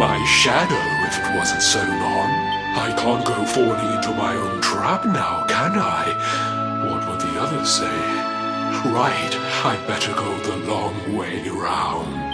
My shadow, if it wasn't so long. I can't go falling into my own trap now, can I? What would the others say? Right, I'd better go the long way round.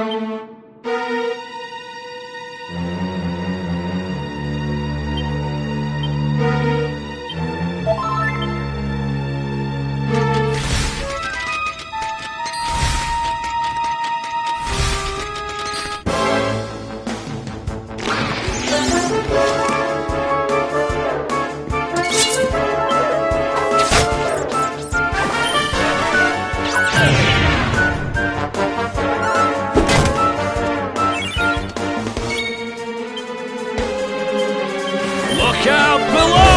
Look out below!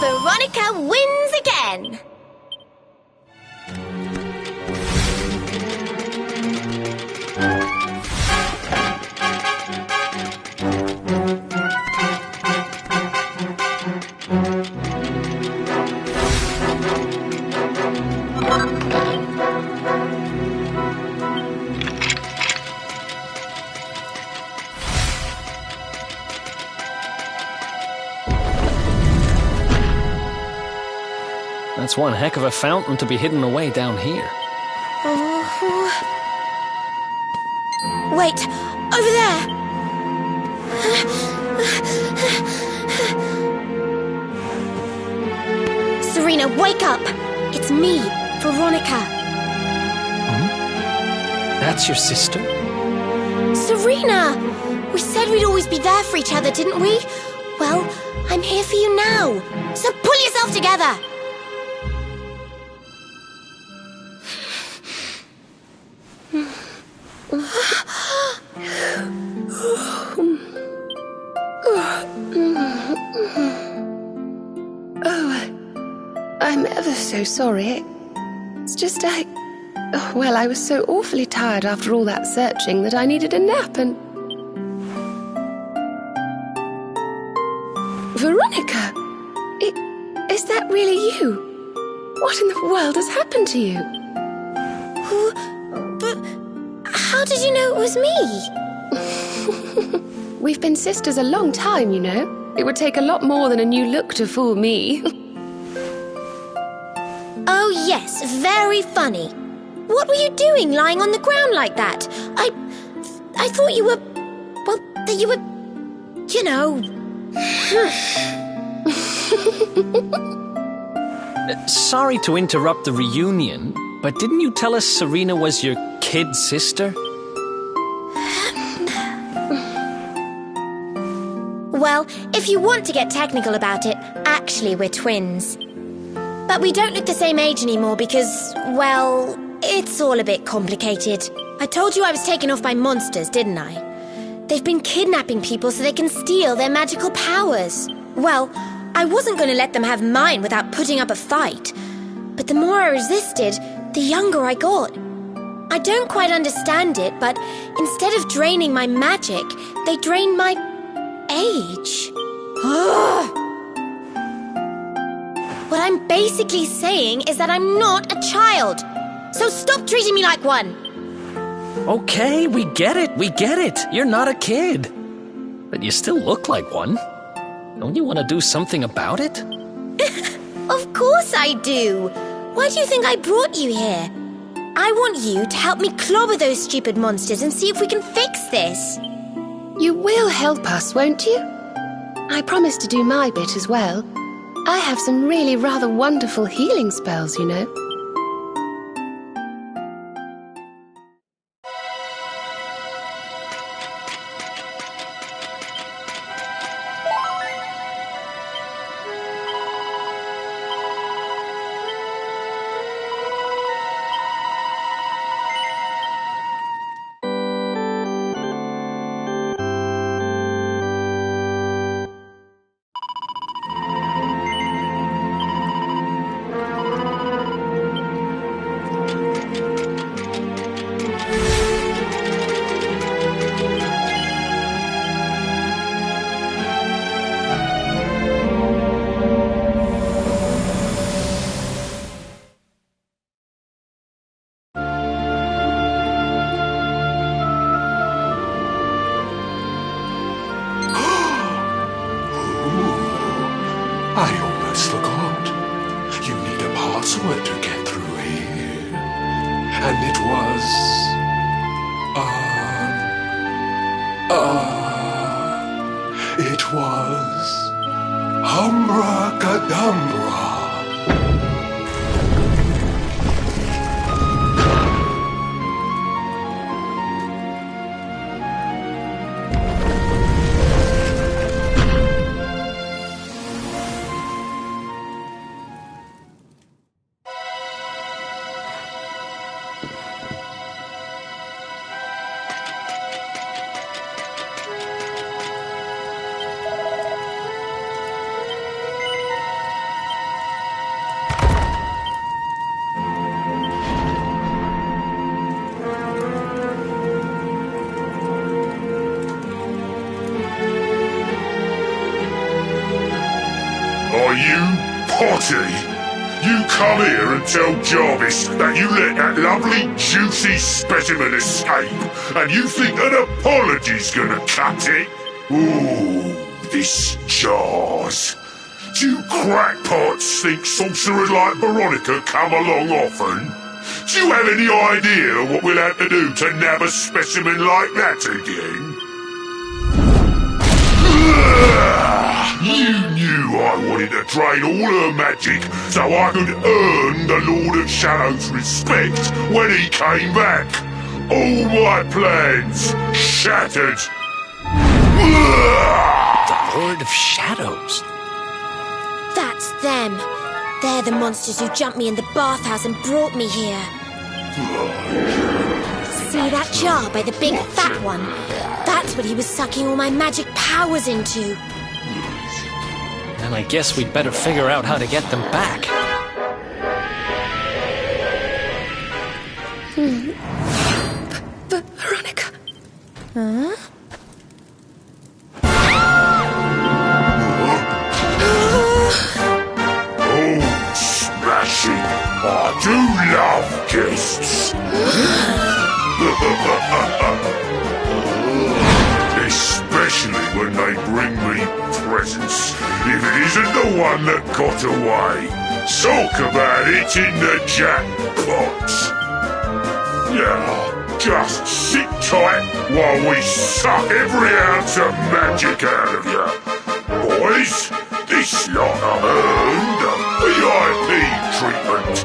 Veronica wins again! That's one heck of a fountain to be hidden away down here. Wait, over there! Serena, wake up! It's me, Veronica. That's your sister? Serena! We said we'd always be there for each other, didn't we? Well, I'm here for you now. So pull yourself together! I'm ever so sorry. It's just well, I was so awfully tired after all that searching that I needed a nap and... Veronica! Is that really you? What in the world has happened to you? But how did you know it was me? We've been sisters a long time, you know. It would take a lot more than a new look to fool me. Oh, yes, very funny. What were you doing lying on the ground like that? I thought you were... Well, that you were... You know... Sorry to interrupt the reunion, but didn't you tell us Serena was your kid sister? Well, if you want to get technical about it, actually we're twins. But we don't look the same age anymore because, well, it's all a bit complicated. I told you I was taken off by monsters, didn't I? They've been kidnapping people so they can steal their magical powers. Well, I wasn't going to let them have mine without putting up a fight. But the more I resisted, the younger I got. I don't quite understand it, but instead of draining my magic, they drained my age. What I'm basically saying is that I'm not a child. So stop treating me like one. Okay, we get it. You're not a kid. But you still look like one. Don't you want to do something about it? Of course I do. Why do you think I brought you here? I want you to help me clobber those stupid monsters and see if we can fix this. You will help us, won't you? I promise to do my bit as well. I have some really rather wonderful healing spells, you know. I almost forgot. You need a password to get through here. And it was... it was... Humbracadabra. Are you Potty? You come here and tell Jarvis that you let that lovely, juicy specimen escape, and you think an apology's gonna cut it? Ooh, this jars. Do you crackpots think sorcerers like Veronica come along often? Do you have any idea what we'll have to do to nab a specimen like that again? You knew I wanted to drain all her magic so I could earn the Lord of Shadows' respect when he came back. All my plans shattered. The Lord of Shadows? That's them. They're the monsters who jumped me in the bathhouse and brought me here. See that jar by the big fat one? That's what he was sucking all my magic powers into. And I guess we'd better figure out how to get them back. Veronica. Huh? Oh, smashing one that got away. Talk about it in the jackpot. Now, just sit tight while we suck every ounce of magic out of you. Boys, this lot are earned a VIP treatment.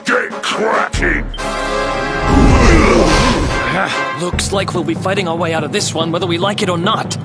Get cracking! Looks like we'll be fighting our way out of this one whether we like it or not.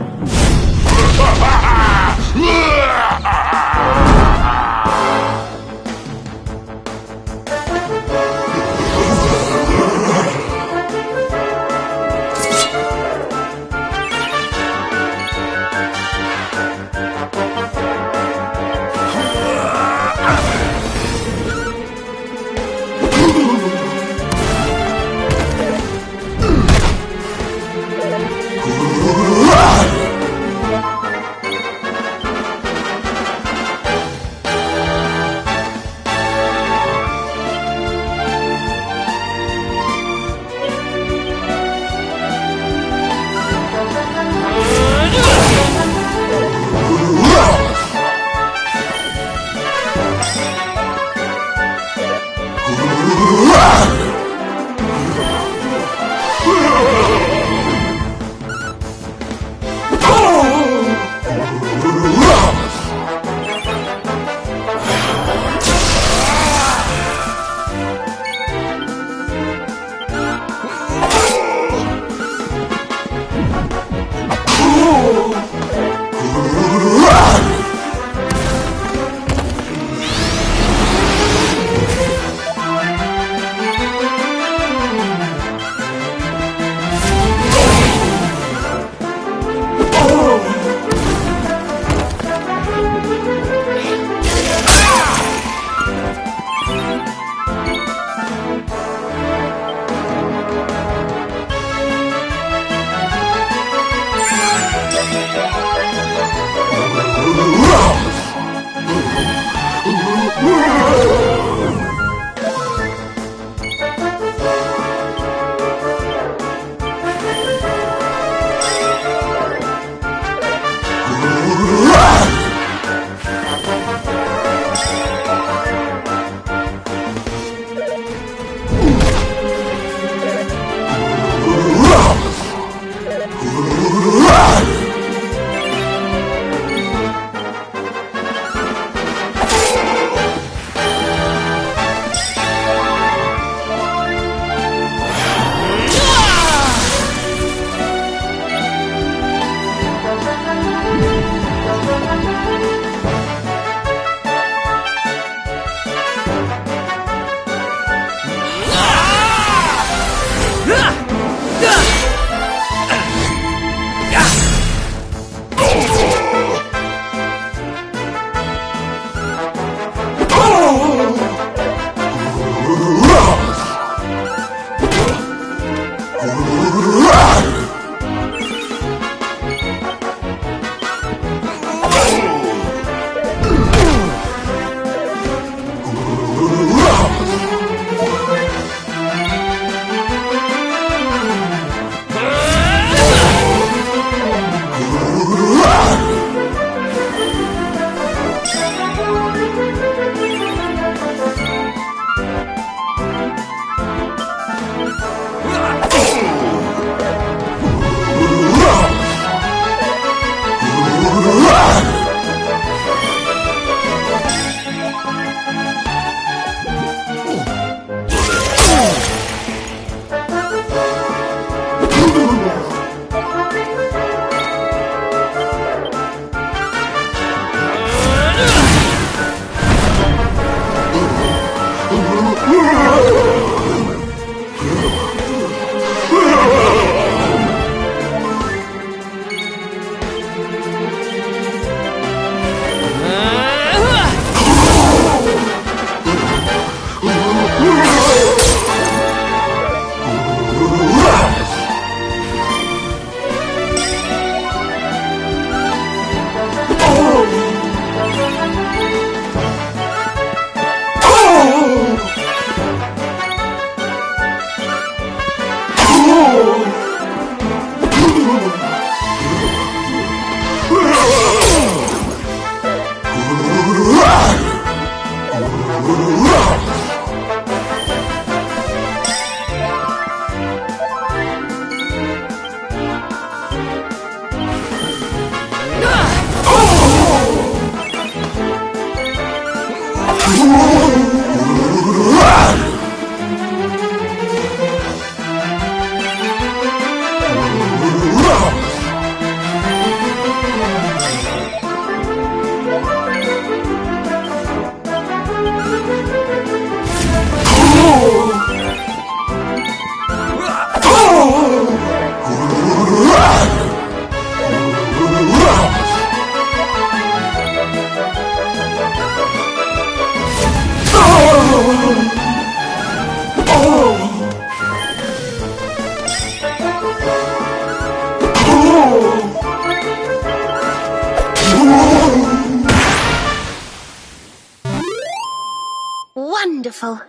beautiful.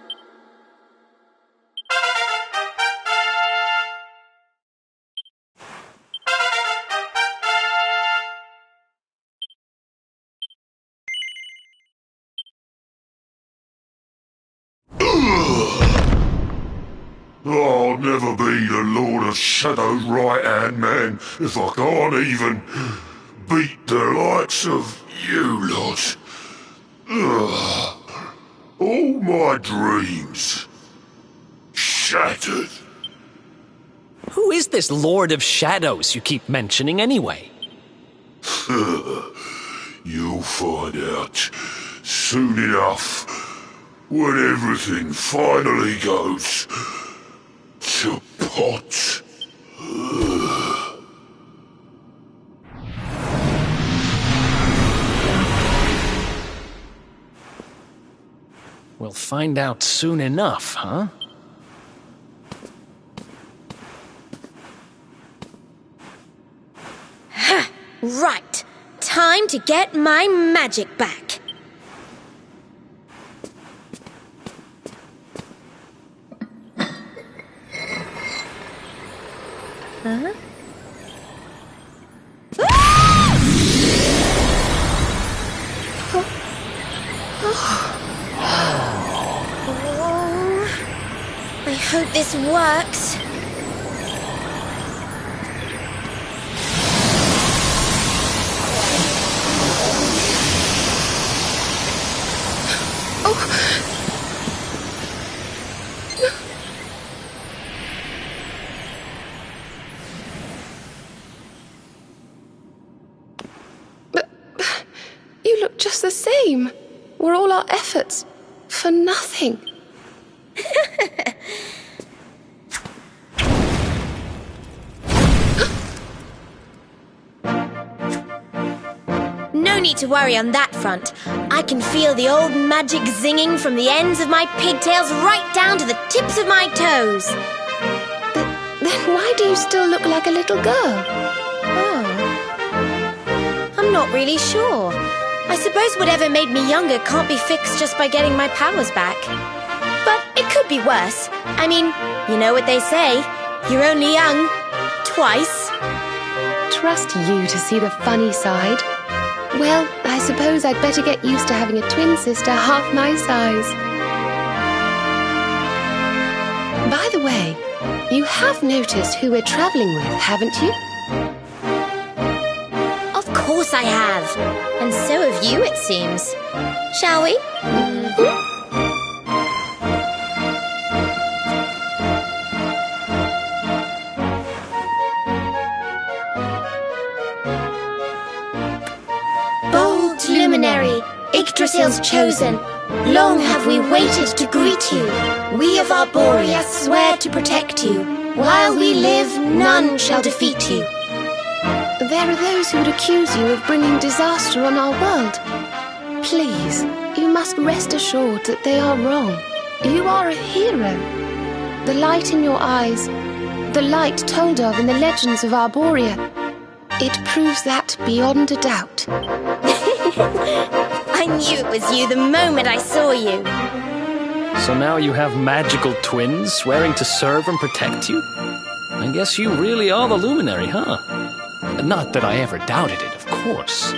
I'll never be the Lord of Shadow's right-hand man if I can't even beat the likes of you lot. Ugh. All my dreams shattered. Who is this Lord of Shadows you keep mentioning anyway? You'll find out soon enough when everything finally goes to pot. We'll find out soon enough, huh? Right. Time to get my magic back. Huh? I hope this works. You look just the same. Were all our efforts for nothing? No need to worry on that front. I can feel the old magic zinging from the ends of my pigtails right down to the tips of my toes. Then why do you still look like a little girl? Oh. I'm not really sure. I suppose whatever made me younger can't be fixed just by getting my powers back. But it could be worse. I mean, you know what they say. You're only young twice. Trust you to see the funny side. Well, I suppose I'd better get used to having a twin sister half my size. By the way, you have noticed who we're traveling with, haven't you? Of course I have. And so have you, it seems. Shall we? Bold luminary, Yggdrasil's chosen, long have we waited to greet you. We of Arborea swear to protect you. While we live, none shall defeat you. There are those who would accuse you of bringing disaster on our world. Please, you must rest assured that they are wrong. You are a hero. The light in your eyes, the light told of in the legends of Arborea, it proves that beyond a doubt. I knew it was you the moment I saw you. So now you have magical twins swearing to serve and protect you? I guess you really are the Luminary, huh? Not that I ever doubted it, of course.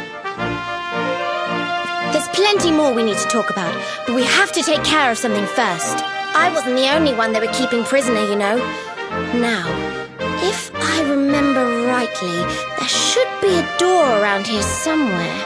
There's plenty more we need to talk about, but we have to take care of something first. I wasn't the only one they were keeping prisoner, you know. Now, if I remember rightly, there should be a door around here somewhere.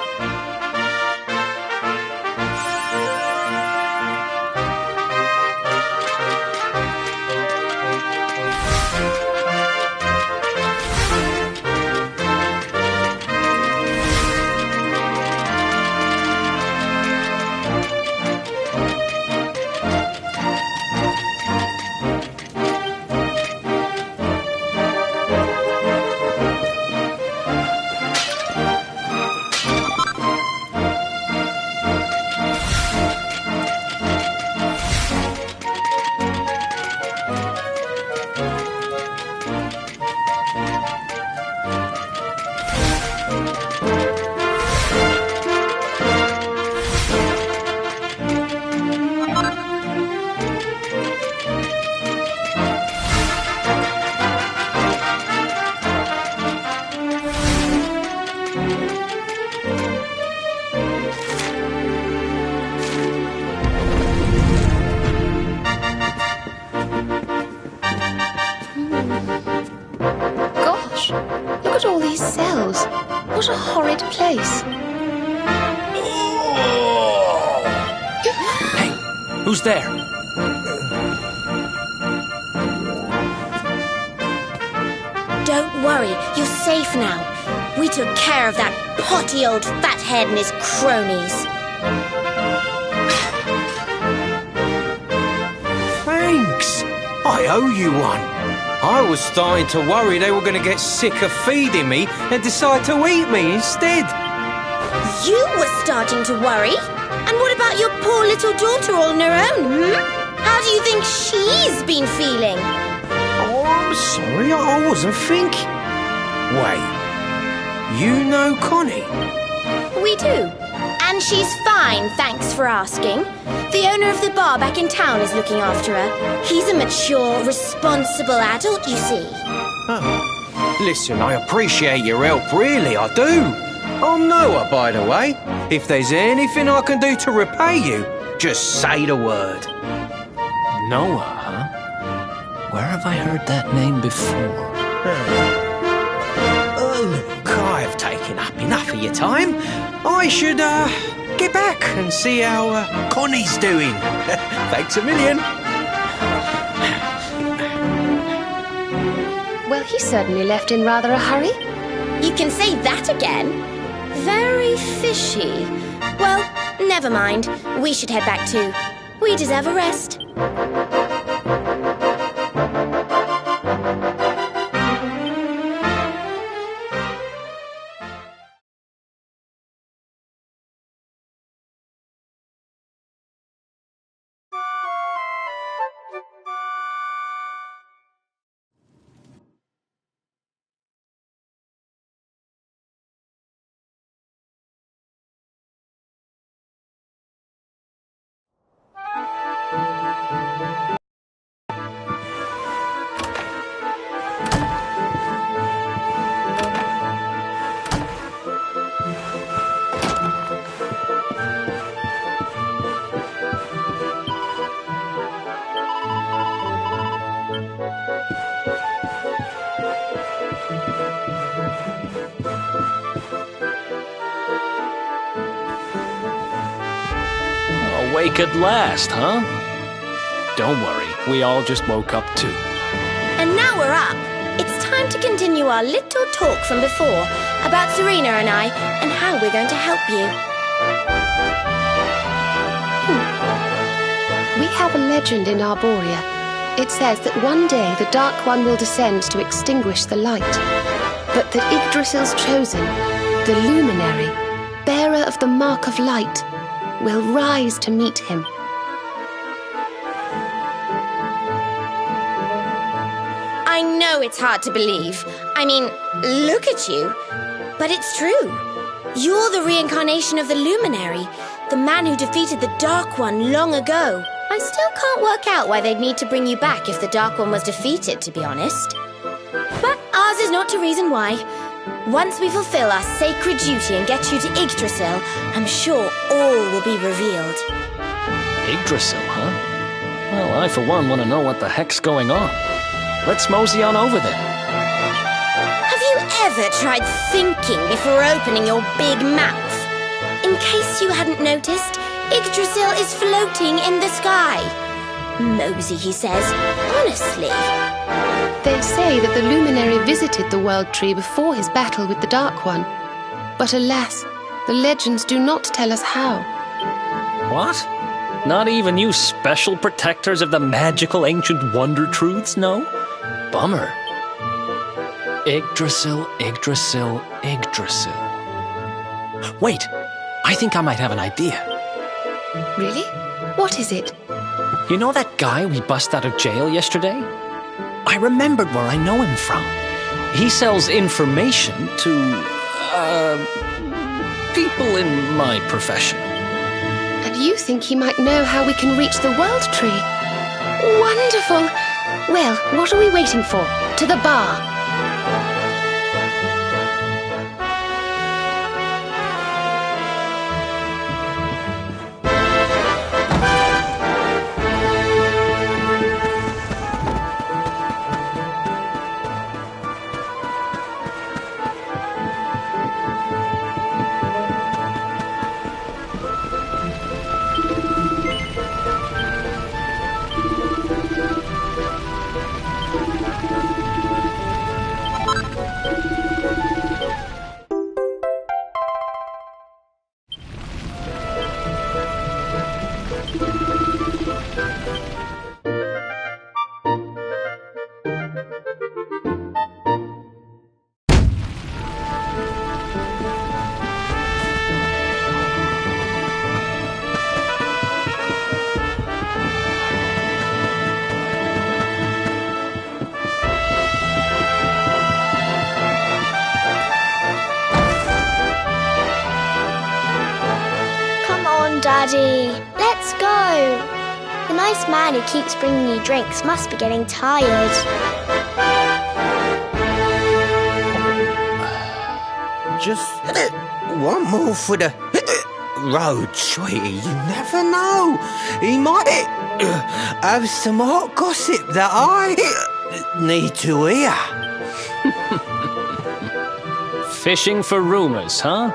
all these cells. What a horrid place. Hey, who's there? Don't worry, you're safe now. We took care of that potty old fathead and his cronies. Thanks. I owe you one. I was starting to worry they were going to get sick of feeding me and decide to eat me instead. You were starting to worry? And what about your poor little daughter all on her own, How do you think she's been feeling? Oh, I'm sorry, I wasn't thinking. Wait, you know Connie? We do. And she's fine, thanks for asking. The owner of the bar back in town is looking after her. He's a mature, responsible adult, you see. Oh. Listen, I appreciate your help, really, I do. I'm Noah, by the way. If there's anything I can do to repay you, just say the word. Noah, huh? Where have I heard that name before? Look, I've taken up enough of your time. I should, get back and see how, Connie's doing. Thanks a million. Well, he certainly left in rather a hurry. You can say that again. Very fishy. Well, never mind. We should head back too. We deserve a rest. Awake at last, huh? Don't worry, we all just woke up too. And now we're up. It's time to continue our little talk from before about Serena and I and how we're going to help you. We have a legend in Arborea. It says that one day the Dark One will descend to extinguish the light, but that Yggdrasil's chosen, the Luminary, bearer of the Mark of Light, will rise to meet him. I know it's hard to believe. I mean, look at you. But it's true. You're the reincarnation of the Luminary, the man who defeated the Dark One long ago. I still can't work out why they'd need to bring you back if the Dark One was defeated, to be honest. But ours is not to reason why. Once we fulfill our sacred duty and get you to Yggdrasil, I'm sure all will be revealed. Yggdrasil, huh? Well, I for one want to know what the heck's going on. Let's mosey on over there. Have you ever tried thinking before opening your big mouth? In case you hadn't noticed, Yggdrasil is floating in the sky. Mosey, he says. Honestly. They say that the Luminary visited the World Tree before his battle with the Dark One. But alas, the legends do not tell us how. What? Not even you special protectors of the magical ancient wonder truths, no? Bummer. Yggdrasil, Yggdrasil, Yggdrasil. Wait, I think I might have an idea. Really? What is it? You know that guy we bust out of jail yesterday? I remembered where I know him from. He sells information to, people in my profession. And you think he might know how we can reach the World Tree? Wonderful! Well, what are we waiting for? To the bar! Daddy. Let's go. The nice man who keeps bringing you drinks must be getting tired. Just one more for the road, sweetie. You never know. He might have some hot gossip that I need to hear. Fishing for rumors, huh?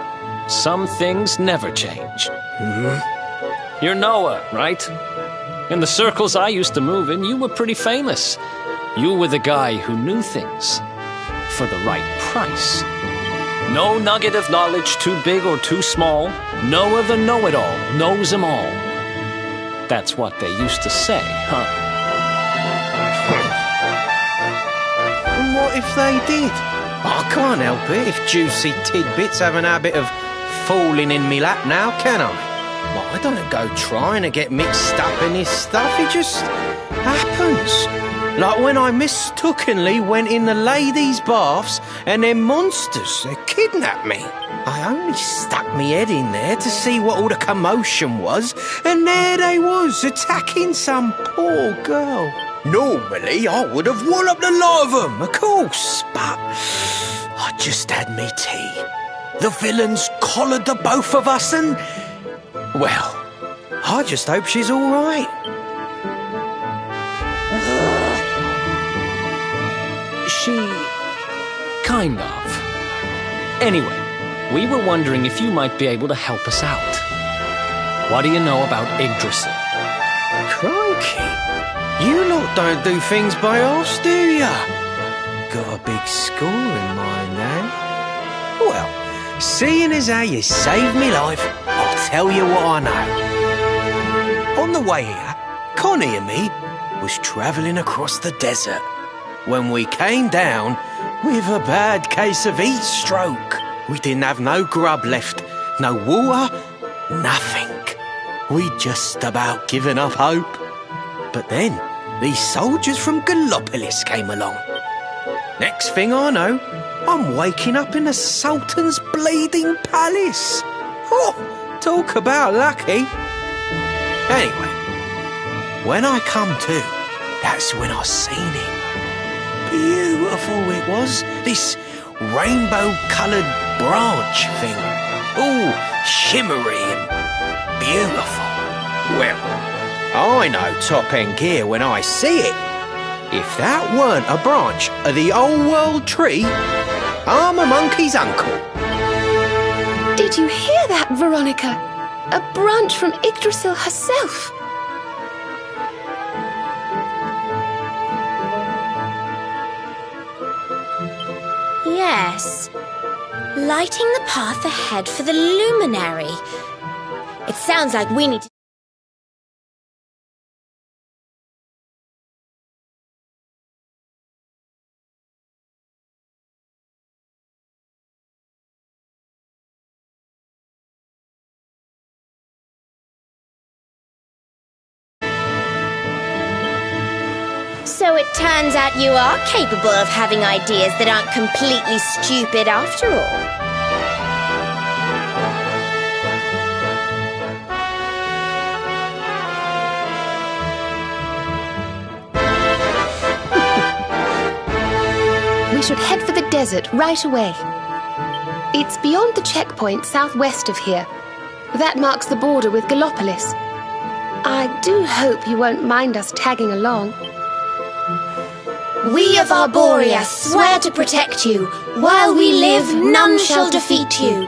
Some things never change. You're Noah, right? In the circles I used to move in, you were pretty famous. You were the guy who knew things for the right price. No nugget of knowledge too big or too small. Noah the know-it-all knows them all. That's what they used to say, huh? And what if they did? I can't help it if juicy tidbits have an habit of falling in me lap now, can I? Well, I don't go trying to get mixed up in this stuff. It just happens. Like when I mistakenly went in the ladies' baths and them monsters, they kidnapped me. I only stuck me head in there to see what all the commotion was, and there they was, attacking some poor girl. Normally, I would have walloped a lot of them, of course, but I just had me tea. The villains collared the both of us and, well, I just hope she's all right. She... kind of. Anyway, we were wondering if you might be able to help us out. What do you know about Yggdrasil? Crikey, you lot don't do things by halves, do ya? Got a big score in mind, eh? Well, seeing as how you saved me life, I'll tell you what I know. On the way here, Connie and me was travelling across the desert when we came down with a bad case of heat stroke. We didn't have no grub left, no water, nothing. We'd just about given up hope. But then these soldiers from Gallopolis came along. Next thing I know, I'm waking up in the Sultan's bleeding palace. Oh, talk about lucky. Anyway, when I come to, that's when I seen it. Beautiful it was, this rainbow-coloured branch thing. All shimmery and beautiful. Well, I know top-end gear when I see it. If that weren't a branch of the old world tree, I'm a monkey's uncle. Did you hear that, Veronica? A branch from Yggdrasil herself. Yes. Lighting the path ahead for the luminary. It sounds like we need to... So it turns out you are capable of having ideas that aren't completely stupid after all. We should head for the desert right away. It's beyond the checkpoint southwest of here. That marks the border with Gallopolis. I do hope you won't mind us tagging along. We of Arborea swear to protect you. While we live, none shall defeat you.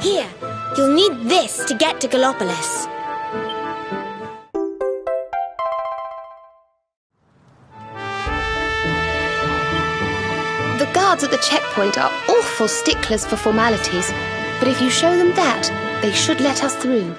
Here, you'll need this to get to Gallopolis. The guards at the checkpoint are awful sticklers for formalities, but if you show them that, they should let us through.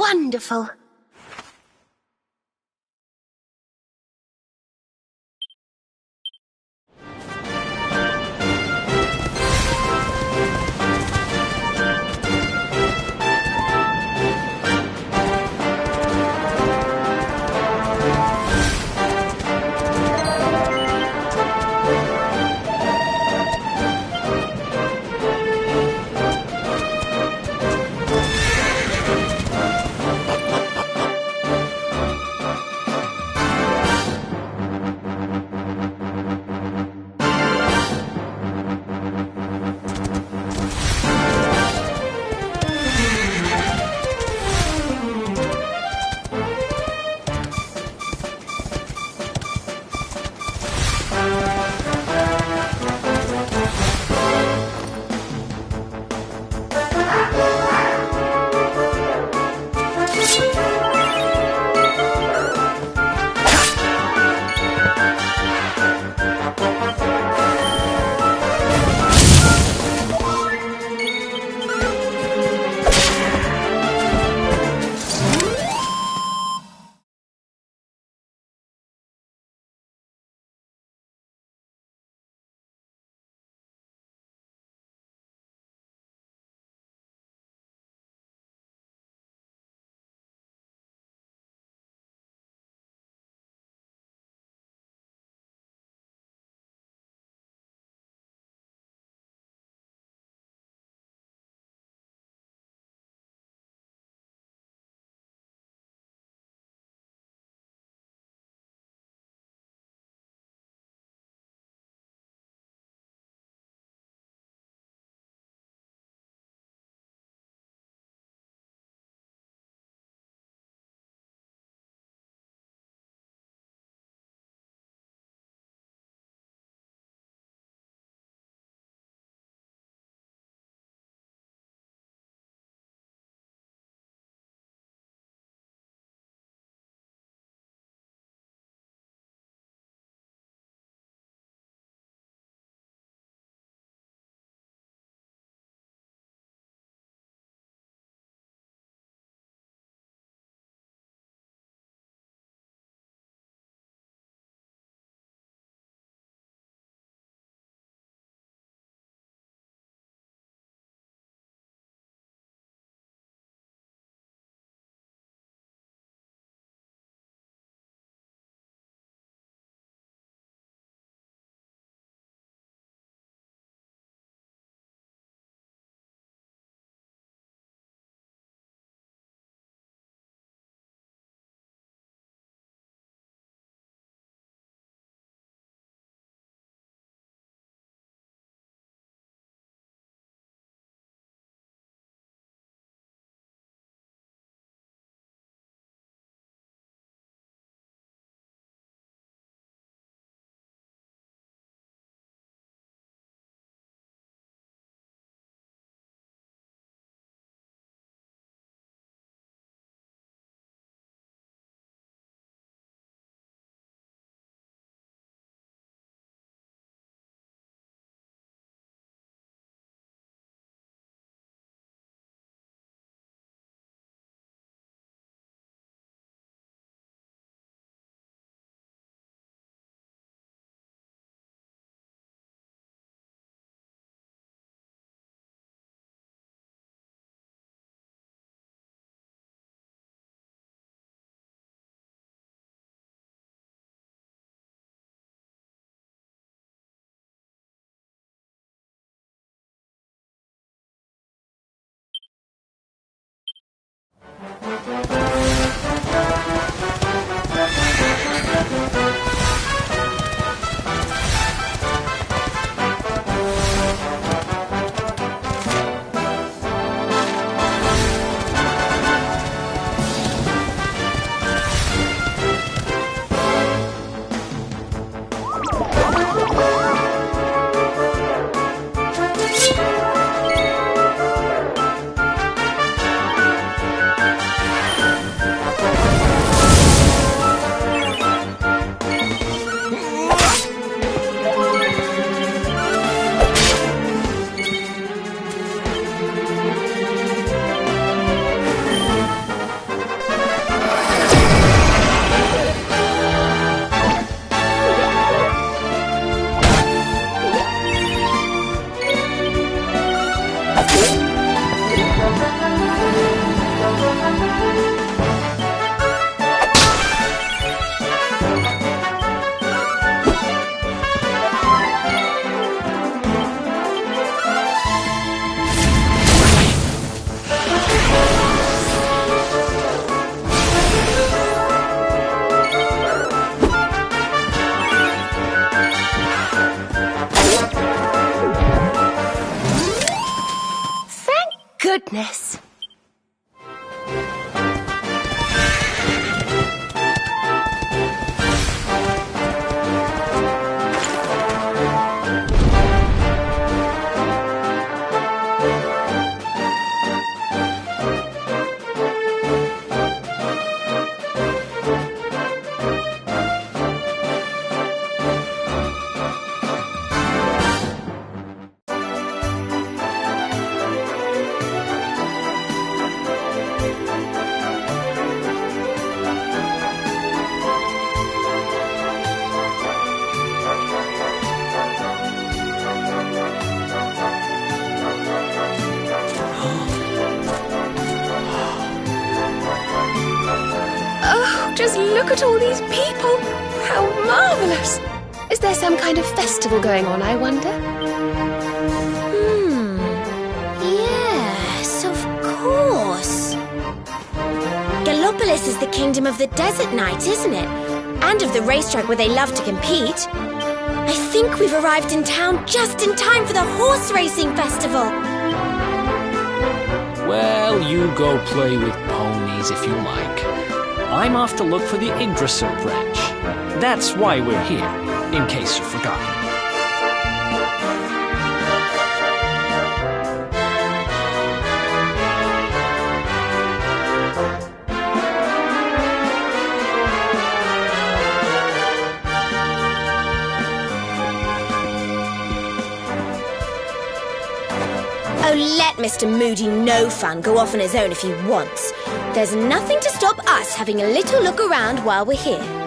wonderful. goodness. Just look at all these people! How marvellous! Is there some kind of festival going on, I wonder? Yes, of course. Gallopolis is the kingdom of the desert knight, isn't it? And of the racetrack where they love to compete. I think we've arrived in town just in time for the horse racing festival. Well, you go play with ponies if you like. I'm off to look for the Yggdrasil branch. That's why we're here, in case you've forgotten. Oh, let Mr. Moody No Fun go off on his own if he wants. There's nothing to stop us having a little look around while we're here.